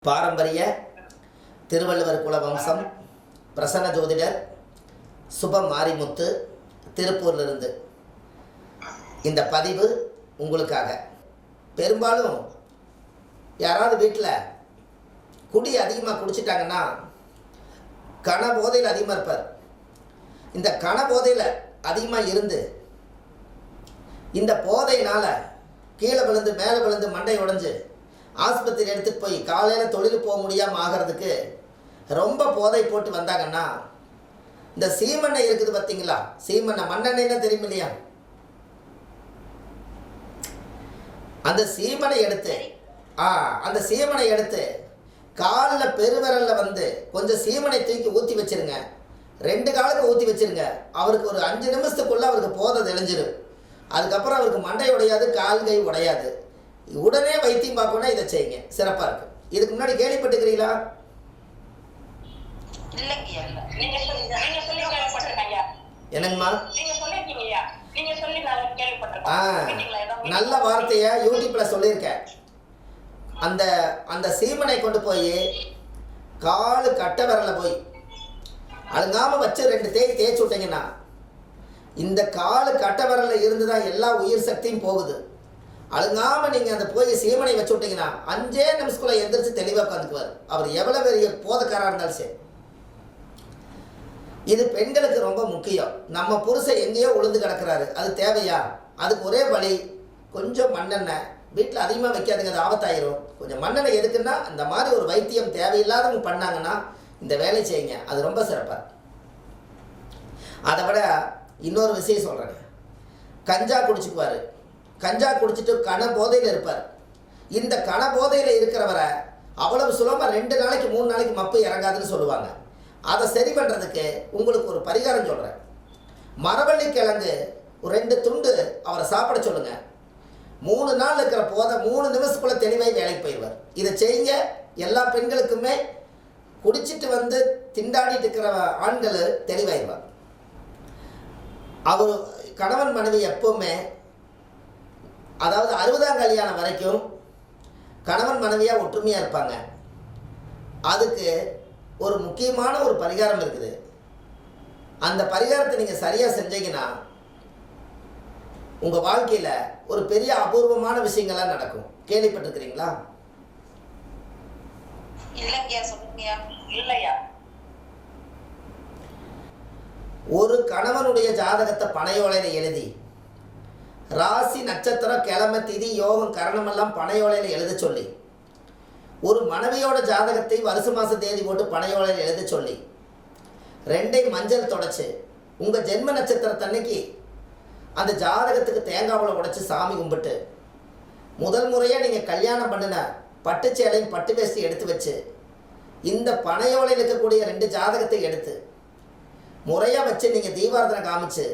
பாரம்பரிய திருவள்ளுவர் குல வம்சம் பிரசன்ன ஜோதிடர் சுப மாரிமுத்து திருப்பூரிலிருந்து இந்த பதிவு உங்களுக்காக. பெரும்பாலும் யாராவது வீட்டில் குடி அதிகமாக குடிச்சிட்டாங்கன்னா கன போதையில் அதிகமாக இருப்பார். இந்த கன போதையில் அதிகமாக இருந்து இந்த போதையினால் கீழே விழுந்து மேலே விழுந்து மண்டை உடைஞ்சு ஆஸ்பத்திரி எடுத்துகிட்டு போய் காலையில் தொழில் போக முடியாமல் ஆகிறதுக்கு ரொம்ப போதை போட்டு வந்தாங்கன்னா இந்த சீமெண்ணெய் இருக்குது பார்த்தீங்களா, சீமெண்ணெய் மண்ணெண்ணெய்னா தெரியும் இல்லையா, அந்த சீமெண்ணெய் எடுத்து காலில் பெருவிரலில் வந்து கொஞ்சம் சீமெண்ணெய் தூக்கி ஊற்றி வச்சிருங்க. 2 காலுக்கு ஊற்றி வச்சிருங்க. அவருக்கு ஒரு 5 நிமிஷத்துக்குள்ளே அவருக்கு போதை தெளிஞ்சிடும். அதுக்கப்புறம் அவருக்கு மண்டை உடையாது, கால் கை உடையாது. உடனே வைத்தியம் பார்க்கணும்னா இதை செய்யுங்க, சிறப்பாக இருக்கு. இதுக்கு முன்னாடி கேள்விப்பட்டுக்கிறீங்களா? என்னங்கம்மா? நல்ல வார்த்தையை யூடியூப்ல சொல்லியிருக்கேன். அந்த சீமனை கொண்டு போய் காலு கட்ட விரல போய் அழுங்காம வச்சு 2 தேய்ச்சி விட்டீங்கன்னா இந்த காலு கட்ட விரல இருந்துதான் எல்லா உயிர் சக்தியும் போகுது. அழுங்காமல் நீங்கள் அந்த போய் சீமனை வச்சு விட்டீங்கன்னா 5 நிமிஷத்துக்குள்ள எந்திரிச்சு தெளிவாக உட்காந்துக்குவார். அவர் எவ்வளோ பெரிய போதக்காராக இருந்தாலும் சரி. இது பெண்களுக்கு ரொம்ப முக்கியம். நம்ம புருஷன் எங்கேயோ உளுந்து கிடக்கிறாரு, அது தேவையா? அதுக்கு ஒரே வழி, கொஞ்சம் மண்ணெண்ணெய் வீட்டில் அதிகமாக வைக்காதுங்க, அது ஆபத்தாயிரும். கொஞ்சம் மண்ணெண்ணெய் எதுக்குன்னா அந்த மாதிரி ஒரு வைத்தியம் தேவையில்லாதவங்க பண்ணாங்கன்னா இந்த வேலை செய்யுங்க, அது ரொம்ப சிறப்பாக. அதை விட இன்னொரு விஷயம் சொல்கிறேங்க. கஞ்சா குடிச்சுக்குவார். கஞ்சா குடிச்சிட்டு கன போதையில் இருப்பார். இந்த கன போதையில் இருக்கிறவரை அவ்வளவு சுலபமாக 2 நாளைக்கு 3 நாளைக்கு மப்பு இறங்காதுன்னு சொல்லுவாங்க. அதை சரி பண்ணுறதுக்கு உங்களுக்கு ஒரு பரிகாரம் சொல்கிறேன். மரவள்ளி கிழங்கு ஒரு 2 துண்டு அவரை சாப்பிட சொல்லுங்கள். 3 நாள் இருக்கிற போதை 3 நிமிஷத்துக்குள்ளே தெளிவாக வேலைக்கு போயிடுவார். இதை செய்யுங்க. எல்லா பெண்களுக்குமே குடிச்சிட்டு வந்து திண்டாடிட்டு இருக்கிற ஆண்கள் தெளிவாயிடுவார். அவர் கணவன் மனைவி எப்பவுமே, அதாவது 60ஆம் கல்யாணம் வரைக்கும் கணவன் மனைவியாக ஒற்றுமையாக இருப்பாங்க. அதுக்கு ஒரு முக்கியமான ஒரு பரிகாரம் இருக்குது. அந்த பரிகாரத்தை நீங்கள் சரியாக செஞ்சீங்கன்னா உங்கள் வாழ்க்கையில் ஒரு பெரிய அபூர்வமான விஷயங்கள்லாம் நடக்கும். கேள்விப்பட்டிருக்கிறீங்களா? ஒரு கணவனுடைய ஜாதகத்தை பனையோலையில் எழுதி ராசி நட்சத்திரம் கிழமை திதி யோகம் கரணமெல்லாம் பனையோலையில் எழுத சொல்லி, ஒரு மனைவியோட ஜாதகத்தை வருஷ மாச தேதி போட்டு பனையோலையில் எழுத சொல்லி 2 மஞ்சள் தொடச்சு உங்கள் ஜென்ம நட்சத்திரத்தன்னைக்கு அந்த ஜாதகத்துக்கு தேங்காவில் உடைச்சி சாமி கும்பிட்டு முதல் முறையாக நீங்கள் கல்யாணம் பண்ணின பட்டு சேலையும் பட்டு வேஷ்டி எடுத்து வச்சு இந்த பனையோலையில் இருக்கக்கூடிய 2 ஜாதகத்தை எடுத்து முறையாக வச்சு நீங்கள் தீபாராதனை காமிச்சு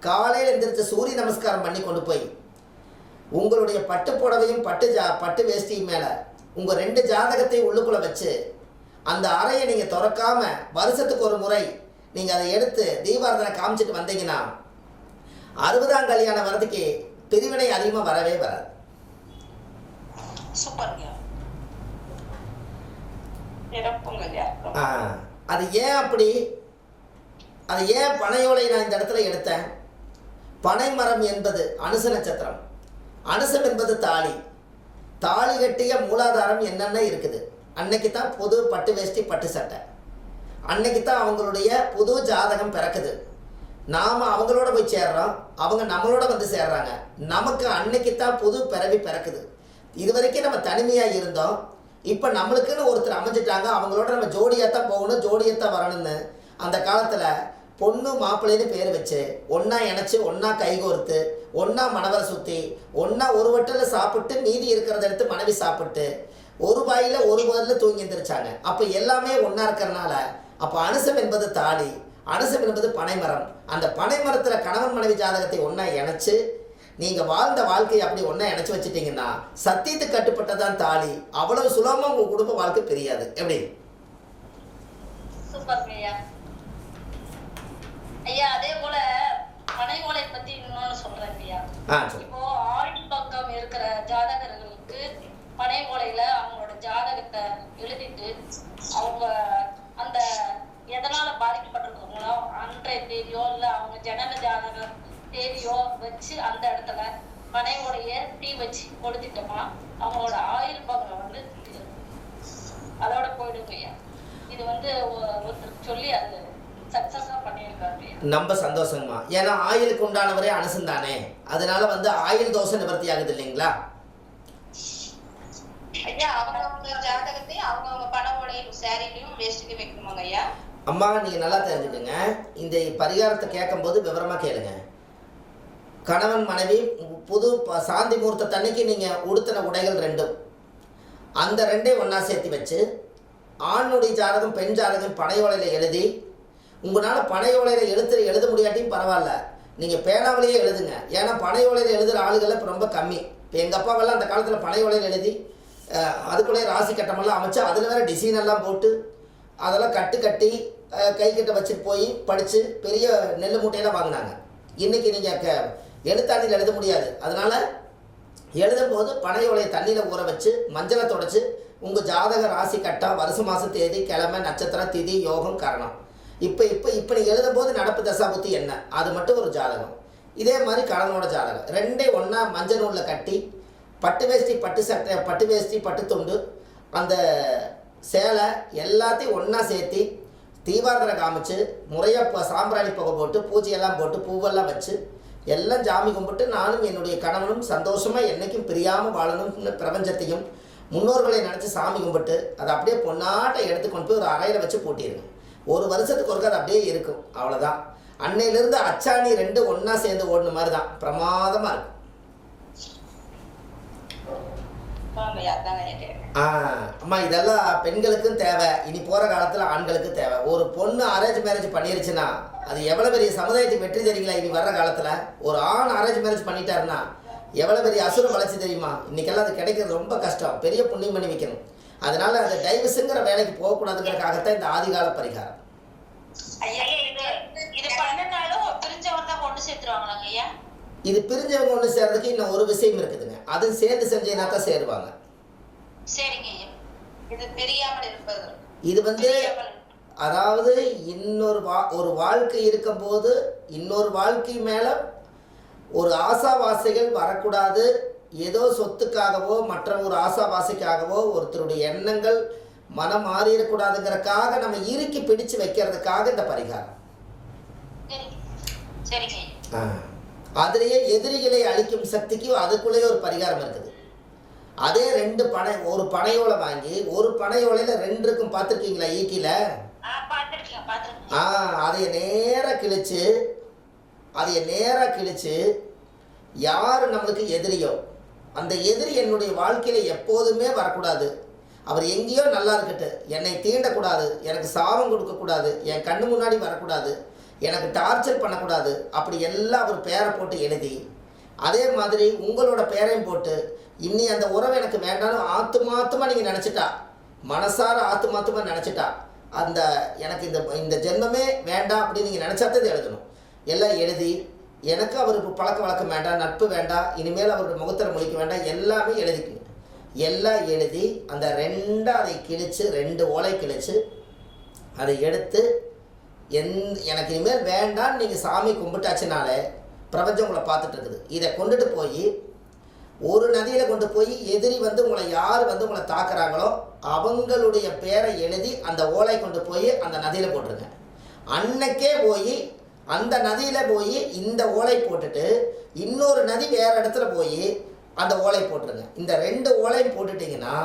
காலையில் எந்திரிச்சு சூரிய நமஸ்காரம் பண்ணி கொண்டு போய் உங்களுடைய பட்டு புடவையும் பட்டு வேஷ்டியும் மேலே உங்கள் 2 ஜாதகத்தையும் உள்ளுக்குள்ளே வச்சு அந்த அறையை நீங்கள் திறக்காம வருஷத்துக்கு ஒரு முறை நீங்கள் அதை எடுத்து தீபாராதனை காமிச்சிட்டு வந்தீங்கன்னா 60ஆம் கல்யாணம் வரதுக்கு பிரிவினை அதிகமாக வரவே வராது. அது ஏன் அப்படி? அது ஏன் பனையோலை நான் இந்த இடத்துல எடுத்தேன்? பனை மரம் என்பது அனுச நட்சத்திரம். அனுசம் என்பது தாலி. தாலி கட்டிய மூலாதாரம் என்னென்ன இருக்குது. அன்னைக்கு தான் புது பட்டு வேஷ்டி பட்டு சட்டை. அன்னைக்கு தான் அவங்களுடைய புது ஜாதகம் பிறக்குது. நாம் அவங்களோட போய் சேர்றோம், அவங்க நம்மளோட வந்து சேர்றாங்க. நமக்கு அன்னைக்கு தான் புது பிறவி பிறக்குது. இது வரைக்கும் நம்ம தனிமையாக இருந்தோம். இப்போ நம்மளுக்குன்னு ஒருத்தர் அமைஞ்சிட்டாங்க, அவங்களோட நம்ம ஜோடியாக தான் போகணும், ஜோடியாக தான் வரணும்னு அந்த காலத்தில் பொண்ணு மாப்பிள்ளைன்னு பேர் வச்சு ஒன்றா இணைச்சி ஒன்றா கைகோர்த்து ஒன்றா மணவரை சுற்றி ஒன்றா ஒரு வட்டில் சாப்பிட்டு மீதி இருக்கிறத எடுத்து மனைவி சாப்பிட்டு ஒரு வாயில் ஒரு பதில் தூங்கி எந்திரிச்சாங்க. அப்போ எல்லாமே ஒன்றா இருக்கிறனால அப்போ அனுசம் என்பது தாலி, அனுசம் என்பது பனைமரம். அந்த பனைமரத்தில் கணவன் மனைவி ஜாதகத்தை ஒன்றா இணைச்சு நீங்கள் வாழ்ந்த வாழ்க்கையை அப்படி ஒன்றா இணைச்சி வச்சுட்டிங்கன்னா சத்தியத்துக்கு கட்டுப்பட்டதான் தாலி. அவ்வளவு சுலபமாக உங்கள் குடும்ப வாழ்க்கை தெரியாது. எப்படி? ஐயா, அதே போல பனை ஓலை பத்தி இன்னொன்னு சொல்றேன் ஐயா. இப்போ ஆண் பக்கம் இருக்கிற ஜாதகர்களுக்கு பனை ஓலையில அவங்களோட ஜாதகத்தை எழுதிட்டு அவங்க அந்த எதனால பாதிக்கப்பட்டிருக்காங்களோ அன்றைய தேதியோ இல்ல அவங்க ஜனன ஜாதக தேதியோ வச்சு அந்த இடத்துல பனை ஓலைய தீ வச்சு கொளுத்திட்டோமா அவங்களோட ஆயுள் பகம் வந்து அதோட போயிடுங்க. இது வந்து ஒருத்தர் சொல்லி அது சக்சஸா பண்ணியிருக்காரு. ரொம்ப சந்தோஷங்கம்மா. ஏன்னா ஆயுளுக்கு உண்டானவரே அனுசன் தானே, அதனால வந்து ஆயுள் தோஷ நிவர்த்தி ஆகுது இல்லைங்களா? ஐயா அவங்க ஜாதகத்தையும் அவங்க பண ஓலையும் சேரிலையும் வேஸ்ட்டுக்கு வைக்கணுமாங்க ஐயா? அம்மா நீங்கள் நல்லா தெரிஞ்சுக்கோங்க. இந்த பரிகாரத்தை கேட்கும்போது விவரமாக கேளுங்க. கணவன் மனைவி புது சாந்தி முகூர்த்தத்தன்னைக்கு நீங்கள் உடுத்தின உடைகள் ரெண்டும், அந்த ரெண்டையும் ஒன்றா சேர்த்து வச்சு ஆணுடைய ஜாதகம் பெண் ஜாதகம் பனையோலையில் எழுதி, உங்களால் பனையோலையில் எழுத முடியாட்டியும் பரவாயில்ல, நீங்கள் பேனாவிலேயே எழுதுங்க. ஏன்னா பனையோலையில் எழுதுகிற ஆளுகளை இப்போ ரொம்ப கம்மி. இப்போ எங்கள் அப்பாவெல்லாம் அந்த காலத்தில் பனையோலையில் எழுதி அதுக்குள்ளேயே ராசி கட்டமெல்லாம் அமைச்சு அதில் வேறு டிசைன் எல்லாம் போட்டு அதெல்லாம் கட்டி கை கிட்ட வச்சுட்டு போய் படித்து பெரிய நெல் மூட்டையெல்லாம் வாங்கினாங்க. இன்றைக்கி நீங்கள் எழுத்தாண்டியில் எழுத முடியாது. அதனால் எழுதும்போது பனையோலையை தண்ணியில் ஊற வச்சு மஞ்சளை தொடச்சி உங்கள் ஜாதக ராசி கட்டா வருஷ மாதம் தேதி கிழமை நட்சத்திரம் திதி யோகம் கரணம் இப்போ நீ எழுதும்போது நடப்பு தசாபுத்தி என்ன அது மட்டும் ஒரு ஜாதகம். இதே மாதிரி கணவனோட ஜாதகம் ரெண்டையும் ஒன்றா மஞ்சள் நூலில் கட்டி பட்டு வேஷ்டி பட்டு சட்டை பட்டு வேஷ்டி பட்டு துண்டு அந்த சேலை எல்லாத்தையும் ஒன்றா சேர்த்து தீபாரதனை காமிச்சு முறையாக சாம்பிராணி புகை போட்டு பூஜையெல்லாம் போட்டு பூவெல்லாம் வச்சு எல்லாம் ஜாமி கும்பிட்டு நானும் என்னுடைய கணவனும் சந்தோஷமாக என்றைக்கும் பிரியாமல் வாழணும்னு பிரபஞ்சத்தையும் முன்னோர்களை நினச்சி சாமி கும்பிட்டு அதை அப்படியே பொன்னாட்டை எடுத்து கொண்டு போய் ஒரு அறையில் வச்சு பூட்டிடுங்க. ஒரு வருஷத்துக்கு ஒருக்க அது அப்படியே இருக்கும். அவ்வளோதான். அன்னையிலேருந்து அச்சாணி ரெண்டு ஒன்றா சேர்ந்து ஓடின மாதிரி தான் பிரமாதமாக இருக்கும். அம்மா இதெல்லாம் பெண்களுக்கும் தேவை, இனி போகிற காலத்தில் ஆண்களுக்கும் தேவை. ஒரு பொண்ணு அரேஞ்ச் மேரேஜ் பண்ணிருச்சுன்னா அது எவ்வளோ பெரிய சமுதாயத்துக்கு வெற்றி தெரியுங்களா? இனி வர்ற காலத்தில் ஒரு ஆண் அரேஞ்ச் மேரேஜ் பண்ணிட்டாருன்னா எவ்வளோ பெரிய அசுரம் வளர்ச்சி தெரியுமா? இன்றைக்கெல்லாம் அது கிடைக்கிறது ரொம்ப கஷ்டம். பெரிய புண்ணியம் பண்ணி வைக்கணும். அதனால் அது டைவர்ஸுங்கிற வேலைக்கு போகக்கூடாதுங்கிறதுக்காகத்தான் இந்த ஆதிகால பரிகாரம். இது பிரிஞ்சவங்க ஒன்று சேர்றதுக்கு இன்னும் ஒரு விஷயம் இருக்குதுங்க. அது சேர்ந்து செஞ்சீங்கன்னா தான் சேருவாங்க. இது வந்து அதாவது ஒரு வாழ்க்கை இருக்கும்போது இன்னொரு வாழ்க்கை மேலே ஒரு ஆசாவாசைகள் வரக்கூடாது. ஏதோ சொத்துக்காகவோ மற்ற ஒரு ஆசாவாசைக்காகவோ ஒருத்தருடைய எண்ணங்கள் மனம் மாறிடக்கூடாதுங்கிறதுக்காக நம்ம இறுக்கி பிடிச்சு வைக்கிறதுக்காக இந்த பரிகாரம். அதுலேயே எதிரிகளை அழிக்கும் சக்திக்கு அதுக்குள்ளேயே ஒரு பரிகாரம் இருக்குது. அதே ஒரு பனையோலை வாங்கி ஒரு பனையோலையில் ரெண்டு இருக்கும். பார்த்துருக்கீங்களா? ஈக்கில அதைய நேராக கிழிச்சு யார் நம்மளுக்கு எதிரியோ அந்த எதிரி என்னுடைய வாழ்க்கையில் எப்போதுமே வரக்கூடாது. அவர் எங்கேயோ நல்லா இருக்கட்டு, என்னை தீண்டக்கூடாது, எனக்கு சாபம் கொடுக்கக்கூடாது, என் கண்ணு முன்னாடி வரக்கூடாது, எனக்கு டார்ச்சர் பண்ணக்கூடாது, அப்படி எல்லாம் அவர் பேரை போட்டு எழுதி அதே மாதிரி உங்களோட பேரையும் போட்டு இன்னி அந்த உறவு எனக்கு வேண்டாம்னு ஆத்துமாத்தமாக நீங்கள் நினச்சிட்டா, மனசார ஆத்துமாத்தமாக நினச்சிட்டா, அந்த எனக்கு இந்த ஜென்மமே வேண்டாம் அப்படின்னு நீங்கள் நினச்சாத்தது எழுதணும். எல்லாம் எழுதி எனக்கு அவருக்கு பழக்க வழக்கம் வேண்டாம், நட்பு வேண்டாம், இனிமேல் அவருடைய முகத்தில் முழிக்க வேண்டாம், எல்லாமே எழுதிக்குங்க. எல்லாம் எழுதி அந்த அதை கிழித்து 2 ஓலை கிழித்து அதை எடுத்து எனக்கு இனிமேல் வேண்டான்னு நீங்கள் சாமி கும்பிட்டாச்சுனாலே பிரபஞ்சம் உங்களை பார்த்துட்டு இருக்குது. இதை கொண்டுட்டு போய் ஒரு நதியில் கொண்டு போய் எதிரி வந்து உங்களை யார் வந்து உங்களை தாக்குறாங்களோ அவங்களுடைய பேரை எழுதி அந்த ஓலை கொண்டு போய் அந்த நதியில் போட்டுருங்க. அன்னைக்கே போய் அந்த நதியில் போய் இந்த ஓலை போட்டுட்டு இன்னொரு நதி வேறு இடத்துல போய் அந்த ஓலை போட்டுருங்க. இந்த 2 ஓலையும் போட்டுட்டிங்கன்னா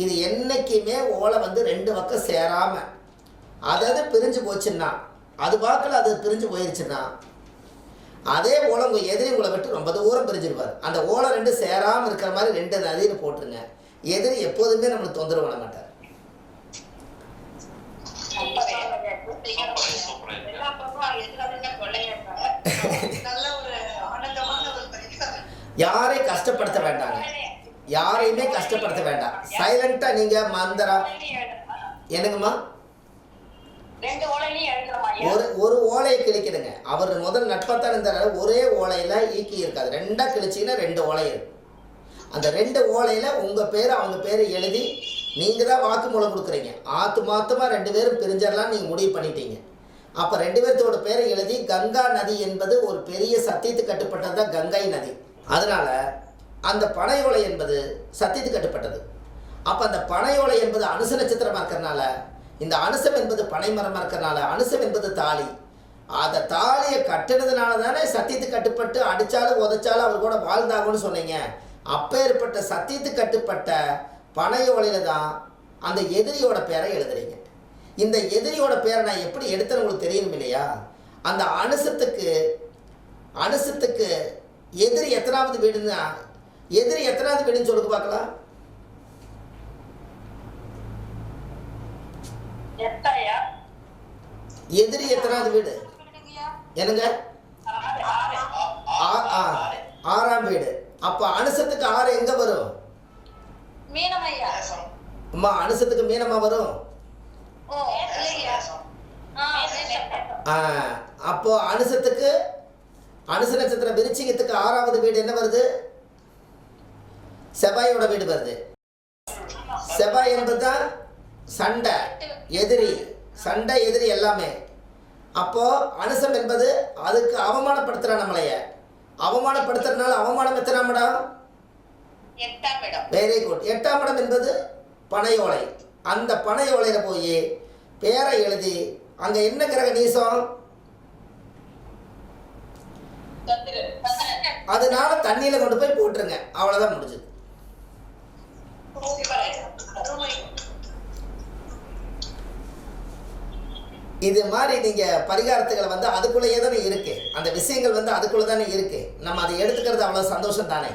இது என்றைக்குமே ஓலை வந்து 2 பக்கம் சேராமல் அதாவது பிரிஞ்சு போச்சுன்னா அது வாக்கில் அது பிரிஞ்சு போயிடுச்சுன்னா அதே ஓலை உங்கள் எதிரி உங்களை விட்டு ரொம்ப தூரம் பிரிஞ்சிருவார். அந்த ஓலை 2 சேராமல் இருக்கிற மாதிரி 2 நதியில் போட்டுருங்க. எதிரி எப்போதுமே நம்மளுக்கு தொந்தரவு பண்ண மாட்டார். யாரையும் கஷ்டப்படுத்த வேண்டாங்க, யாரையுமே கஷ்டப்படுத்த வேண்டாம். சைலண்டா நீங்க மந்திரம் என்னங்கம்மா ஒரு ஓலையை கிழிக்கிடுங்க. அவர் முதல் நட்பத்தான் இருந்தார். ஒரே ஓலையில ஈக்கி இருக்காது, 2ஆ கிழிச்சிங்கன்னா 2 ஓலை இருக்கும். அந்த 2 ஓலையில் உங்கள் பேர் அவங்க பேர் எழுதி நீங்கள் தான் வாக்குமூலம் கொடுக்குறீங்க. ஆத்துமாத்தமாக 2 பேரும் பிரிஞ்சிடலாம் நீங்கள் முடிவு பண்ணிட்டீங்க. அப்போ 2 பேர்த்தோட பேரை எழுதி கங்கா நதி என்பது ஒரு பெரிய சத்தியத்துக்கு கட்டுப்பட்டது தான் கங்கை நதி. அதனால் அந்த பனை ஓலை என்பது சத்தியத்துக்கு கட்டுப்பட்டது. அப்போ அந்த பனை ஓலை என்பது அனுச நட்சத்திரமாக இருக்கிறனால, இந்த அனுசம் என்பது பனை மரமாக இருக்கிறனால, அனுசம் என்பது தாலி. அந்த தாலியை கட்டுனதுனால தானே சத்தியத்துக்கு கட்டுப்பட்டு அடித்தாலும் உதைச்சாலும் அவர் கூட வாழ்ந்தாகும்னு சொன்னீங்க. அப்பேற்பட்ட சத்தியத்துக்கு கட்டுப்பட்ட பனை ஓலையில் தான் அந்த எதிரியோட பேரை எழுதுறீங்க. இந்த எதிரியோட பேரை நான் எப்படி எடுத்தேன்னு உங்களுக்கு தெரியும் இல்லையா? அந்த அனுசத்துக்கு எதிரி எத்தனாவது வீடுன்னா, எதிரி எத்தனாவது வீடுன்னு சொல்லுங்க பார்க்கலாம். எதிரி எத்தனாவது வீடு என்னங்க? 6ஆம் வீடு. அப்ப அனுசத்துக்கு 6 எங்க வரும்? அம்மா அனுசத்துக்கு மீனமா வரும். அப்போ அனுசத்துக்கு அனுச நட்சத்திர விருச்சிகத்துக்கு 6ஆவது வீடு என்ன வருது? செவ்வாயோட வீடு வருது. செவ்வாய் என்பது தான் சண்டை, எதிரி, சண்டை எதிரி எல்லாமே. அப்போ அனுசம் என்பது அதுக்கு அவமானப்படுத்துறா நம்மளைய. அவமானப்படுத்துறதுனால அவமானம் எத்தனாம் இடம்? 8ஆம் இடம். Very good. 8ஆம் இடம் என்பது பனையோலை. அந்த பனையோலையில போய் பேரை எழுதி அங்க என்ன கிரக நீசம்? அதனால தண்ணியில கொண்டு போய் போட்டுருங்க. அவ்வளவுதான் முடிஞ்சது. இது மாதிரி நீங்கள் பரிகாரத்துகளை வந்து அதுக்குள்ளேயே தானே இருக்குது. அந்த விஷயங்கள் வந்து அதுக்குள்ளே தானே இருக்குது. நம்ம அதை எடுத்துக்கிறது அவ்வளோ சந்தோஷம் தானே.